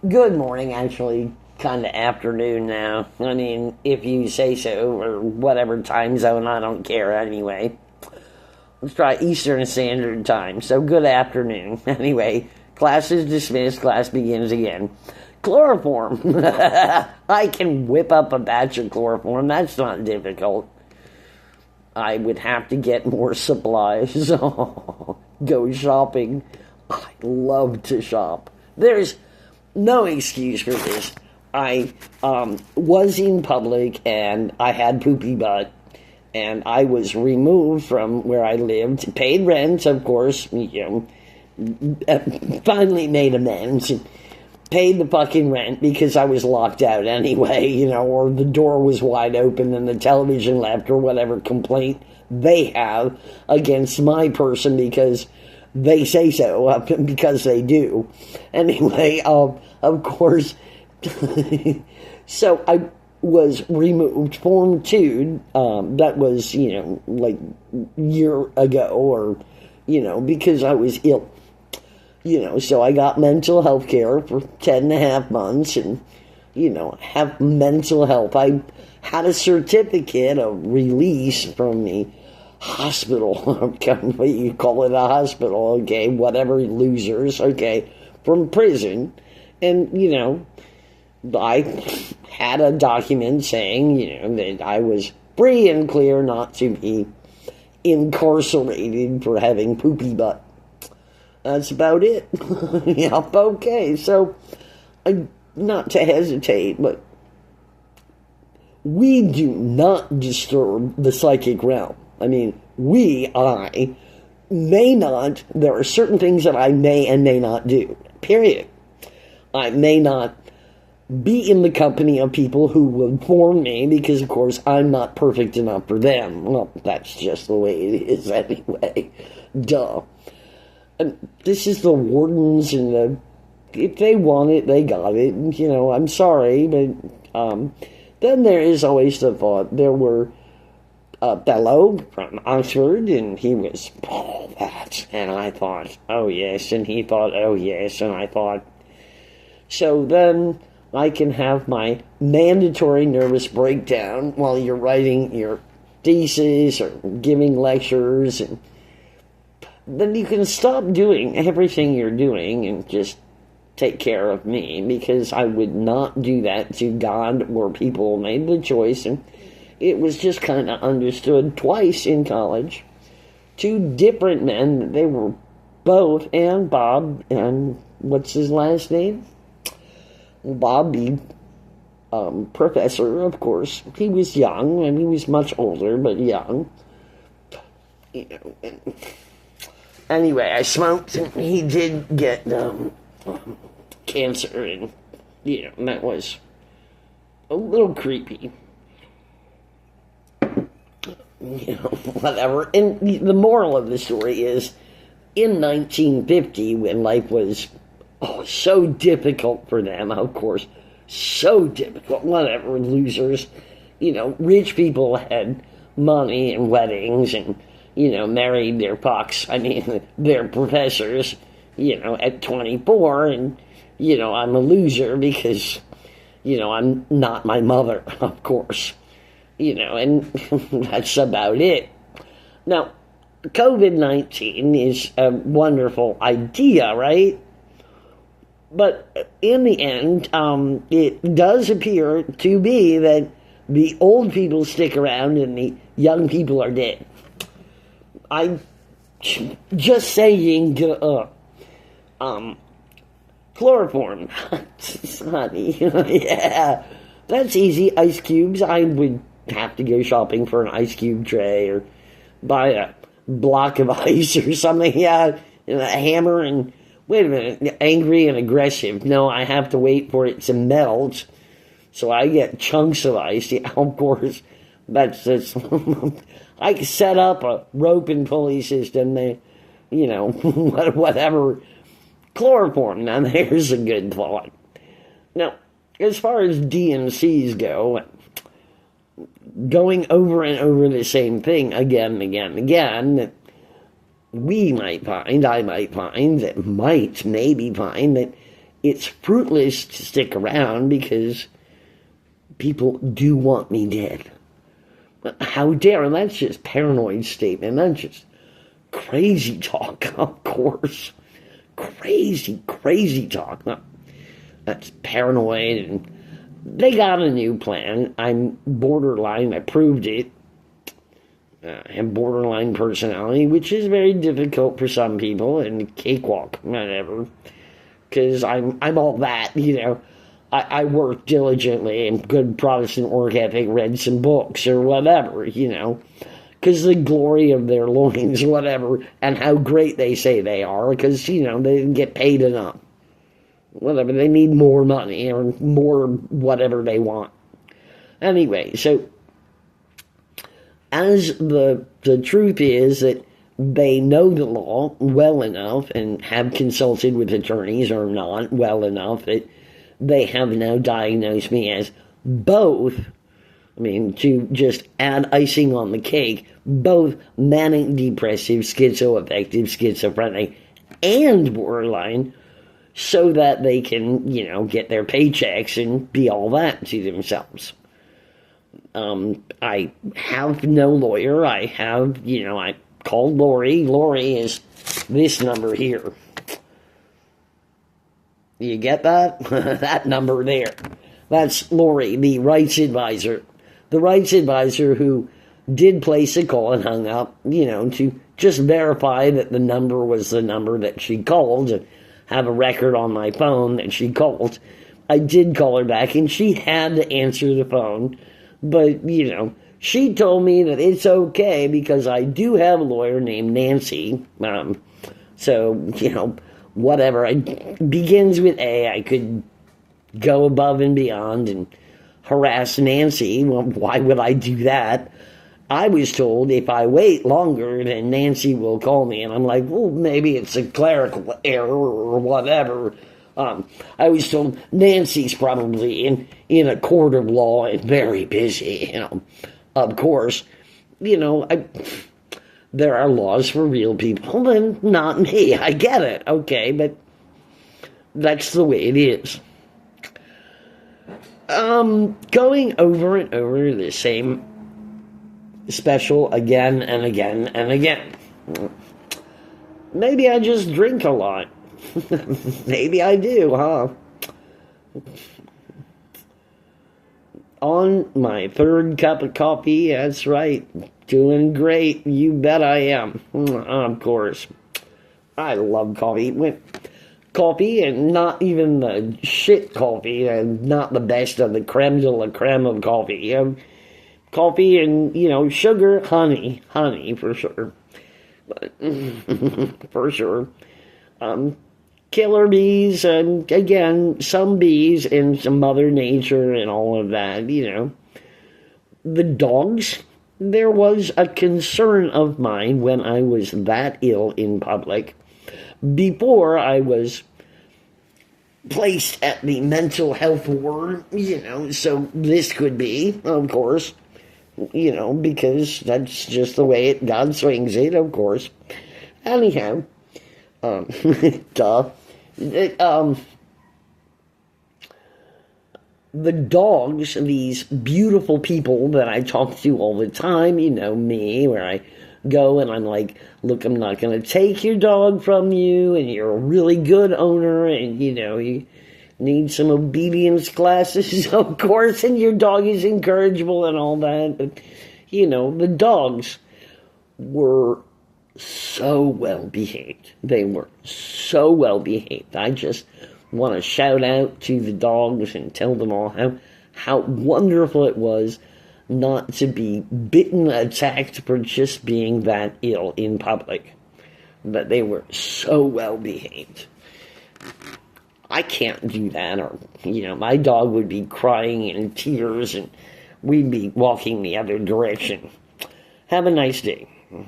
Good morning, actually, kind of afternoon now. I mean, if you say so, or whatever time zone, I don't care anyway. Let's try Eastern Standard Time, so good afternoon. Anyway, class is dismissed, class begins again. Chloroform. I can whip up a batch of chloroform, that's not difficult. I would have to get more supplies. Go shopping. I love to shop. There's no excuse for this. I was in public and I had poopy butt, and I was removed from where I lived, paid rent, of course, finally made amends, paid the fucking rent because I was locked out anyway, or the door was wide open and the television left, or whatever complaint they have against my person because they say so, because they do. Anyway, of course, so I was removed, Form 2, that was, like year ago, or, because I was ill. So I got mental health care for 10 and a half months and, have mental health. I had a certificate of release from the hospital. You call it a hospital, okay, whatever, losers, okay, from prison. And, I had a document saying, that I was free and clear not to be incarcerated for having poopy butt. That's about it. Yep, okay. So, not to hesitate, but we do not disturb the psychic realm. I mean, I may not, there are certain things that I may and may not do, period. I may not be in the company of people who will inform me because, of course, I'm not perfect enough for them. Well, that's just the way it is anyway. Duh. And this is the wardens and if they want it, they got it. I'm sorry, but then there is always the thought. There were a fellow from Oxford, and he was, that. And I thought, oh, yes. And he thought, oh, yes. And I thought, so then I can have my mandatory nervous breakdown while you're writing your thesis or giving lectures, and then you can stop doing everything you're doing and just take care of me, because I would not do that to God or people who made the choice. And it was just kind of understood twice in college. Two different men, they were both, and Bob, and what's his last name? Bobby, professor, of course. He was young, and he was much older, but young. Anyway, I smoked, and he did get cancer, and, that was a little creepy. Whatever. And the moral of the story is, in 1950, when life was so difficult for them, of course, so difficult, whatever, losers, rich people had money and weddings and, married their fucks, their professors, at 24, and, I'm a loser because, I'm not my mother, of course, and that's about it. Now, COVID-19 is a wonderful idea, right? But in the end, it does appear to be that the old people stick around and the young people are dead. I just saying, chloroform, honey, yeah, that's easy. Ice cubes. I would have to go shopping for an ice cube tray or buy a block of ice or something. Yeah, a hammer and. Wait a minute, angry and aggressive. No, I have to wait for it to melt, so I get chunks of ice. Yeah, of course, that's I can set up a rope and pulley system. Whatever. Chloroform. Now, there's a good thought. Now, as far as DMCs go, going over and over the same thing again and again and again. I might find, maybe find that it's fruitless to stick around because people do want me dead. How dare, and that's just paranoid statement. That's just crazy talk, of course. Crazy talk. That's paranoid, and they got a new plan. I'm borderline, I proved it. I have borderline personality, which is very difficult for some people, and cakewalk, whatever. Because I'm all that, I work diligently and good Protestant work ethic, read some books or whatever, because the glory of their loins, whatever, and how great they say they are, because, they didn't get paid enough. Whatever, they need more money or more whatever they want. Anyway, so, as the truth is that they know the law well enough and have consulted with attorneys or not well enough that they have now diagnosed me as both, to just add icing on the cake, both manic depressive, schizoaffective, schizophrenic, and borderline, so that they can, get their paychecks and be all that to themselves. I have no lawyer. I have, I called Lori. Lori is this number here. You get that? That number there. That's Lori, the rights advisor. The rights advisor who did place a call and hung up, to just verify that the number was the number that she called and have a record on my phone that she called. I did call her back and she had to answer the phone. But, she told me that it's okay because I do have a lawyer named Nancy. So, whatever. It begins with A. I could go above and beyond and harass Nancy. Well, why would I do that? I was told if I wait longer, then Nancy will call me. And I'm like, well, maybe it's a clerical error or whatever. I was told Nancy's probably in a court of law and very busy, Of course, there are laws for real people and not me. I get it, okay, but that's the way it is. Going over and over the same special again and again and again. Maybe I just drink a lot. Maybe I do, huh? On my third cup of coffee, that's right. Doing great. You bet I am. Of course. I love coffee. Coffee, and not even the shit coffee, and not the best of the creme de la creme of coffee. Coffee and, sugar, honey for sure. For sure. Killer bees, and again, some bees and some Mother Nature and all of that, The dogs, there was a concern of mine when I was that ill in public, before I was placed at the mental health ward, so this could be, of course, because that's just the way God swings it, of course. Anyhow, duh. The dogs, these beautiful people that I talk to all the time, me, where I go and I'm like, look, I'm not going to take your dog from you, and you're a really good owner, and, you need some obedience classes, of course, and your dog is incorrigible and all that, but, the dogs were so well behaved. They were so well behaved. I just want to shout out to the dogs and tell them all how wonderful it was not to be bitten, attacked for just being that ill in public. But they were so well behaved. I can't do that, or, my dog would be crying in tears and we'd be walking the other direction. Have a nice day.